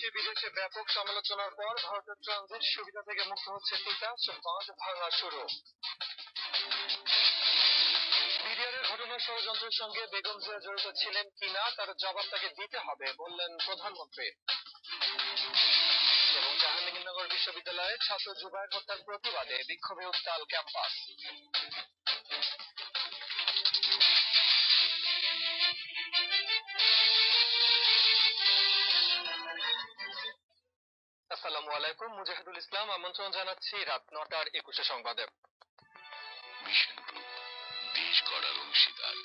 দেশে বিদেশে ব্যাপক সমালোচনার পর ভারতের ট্রানজিট সুবিধা থেকে মুক্ত হচ্ছে তিতাস বাঁধ ভাঙা শুরু। বিডিআরের ঘটনার ষড়যন্ত্রের সঙ্গে বেগম জিয়া জড়িত ছিলেন কিনা তার জবাব তাকে দিতে হবে বললেন প্রধানমন্ত্রী। এবং জাহাঙ্গীরনগর বিশ্ববিদ্যালয়ে ছাত্র জুবায়ের হত্যার প্রতিবাদে বিক্ষোভে উত্তাল ক্যাম্পাস। আসসালামু আলাইকুম, মুজাহিদুল ইসলাম আমন্ত্রণ জানাচ্ছি রাত 9টার 21 সংবাদে। মিশন গ্রুপ, দেশ গড়ার অংশীদার।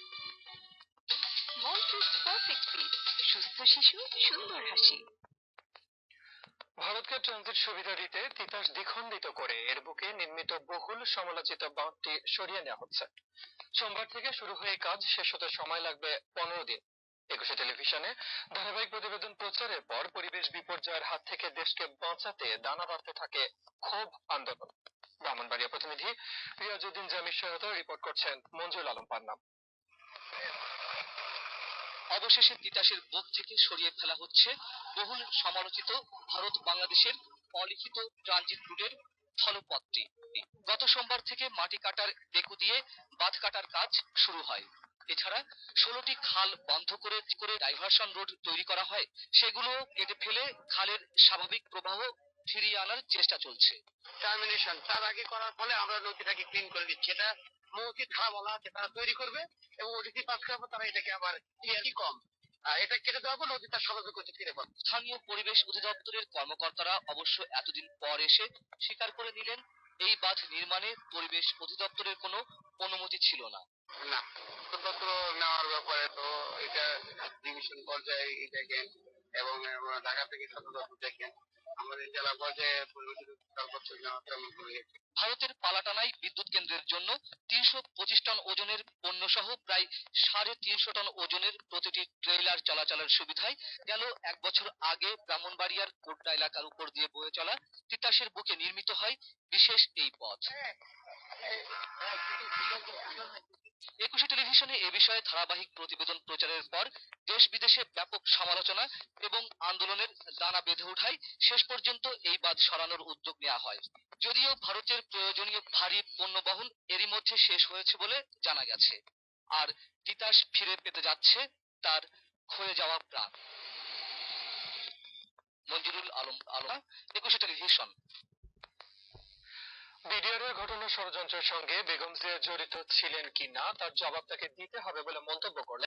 মন্ট্রিক্স পারফেক্ট ফিট, সুস্থ শিশু, সুন্দর হাসি। ভারতকে ট্রানজিট সুবিধা দিতে তিতাস দ্বিখণ্ডিত করে এর বুকে নির্মিত বহুল সমালোচিত বাঁধটি সরিয়ে নেওয়া হচ্ছে। সোমবার থেকে শুরু হয়ে কাজ শেষ হতে সময় লাগবে 15 দিন। 21 টেলিভিশনে ধারাবাহিক প্রতিবেদন প্রচারের পর পরিবেশ বিপর্যয়ের হাত থেকে দেশকে বাঁচাতে দানা বাঁধতে থাকে ক্ষোভ আন্দোলন। ব্রাহ্মণবাড়িয়া প্রতিনিধি রিয়াজউদ্দিন জামির সহায়তায় রিপোর্ট করছেন মঞ্জুল আলম পান্না। অবশেষে তিতাসের বুক থেকে সরিয়ে ফেলা হচ্ছে বহুল সমালোচিত ভারত বাংলাদেশের অলিখিত ট্রানজিট রুটের স্থলপথটি। গত সোমবার থেকে মাটি কাটার ডেকু দিয়ে বাঁধ কাটার কাজ শুরু হয়। এছাড়া 16টি খাল বন্ধ করে ডাইভারশন রোড তৈরি করা হয়, সেগুলো কেটে ফেলে খালের স্বাভাবিক প্রবাহ ফিরিয়ে আনার চেষ্টা চলছে। টার্মিনেশন তার আগে করার ফলে আমরা নদীটাকে ক্লিন করে দিচ্ছি। এটা মৌখিক খাল বলা আছে, তারা তৈরি করবে এবং ওটিসি পাস করার পর তারা এটাকে আবার কি কম এটা কেটে দেওয়া নদী তার স্বাভাবিক গতি ফিরে পাবে। স্থানীয় পরিবেশ অধিদপ্তরের কর্মকর্তারা অবশ্য এতদিন পর এসে স্বীকার করে নিলেন এই বাঁধ নির্মাণে পরিবেশ অধিদপ্তরের কোনো অনুমতি ছিল না। না, সদস্য নেওয়ার ব্যাপারে তো এটা ডিভিশন পর্যায়ে দেখেন এবং ঢাকা থেকে সদস্য দেখেন, আমাদের জেলা পর্যায়ে পরিবেশ অধিদপ্তর নেওয়া তেমন করে গেছে। ভারতের পালাটানায় বিদ্যুৎ কেন্দ্রের জন্য 325 টন ওজনের পণ্য সহ প্রায় 350 টন ওজনের প্রতিটি ট্রেইলার চলাচলের সুবিধায় গেল 1 বছর আগে ব্রাহ্মণবাড়িয়ার কোটটা এলাকার উপর দিয়ে বয়ে চলা তিতাসের বুকে নির্মিত হয় বিশেষ এই পথ। 21 টেলিভিশনে এ বিষয়ে ধারাবাহিক প্রতিবেদন প্রচারের পর দেশ বিদেশে ব্যাপক সমালোচনা এবং আন্দোলনের দানা বেঁধে ওঠায় শেষ পর্যন্ত এই বাঁধ সরানোর উদ্যোগ নেওয়া হয়। যদিও ভারতের প্রয়োজনীয় ভারী পণ্যবহন এরই মধ্যে শেষ হয়েছে বলে জানা গেছে, আর তিতাস ফিরে পেতে যাচ্ছে তার ক্ষয়ে যাওয়া প্রাণ। মঞ্জুরুল আলম, 21 টেলিভিশন। বিডিআরের ঘটনার ষড়যন্ত্রের সঙ্গে বেগম জিয়া জড়িত ছিলেন কিনা তার জবাব তাকে দিতে হবে বলে মন্তব্য করলেন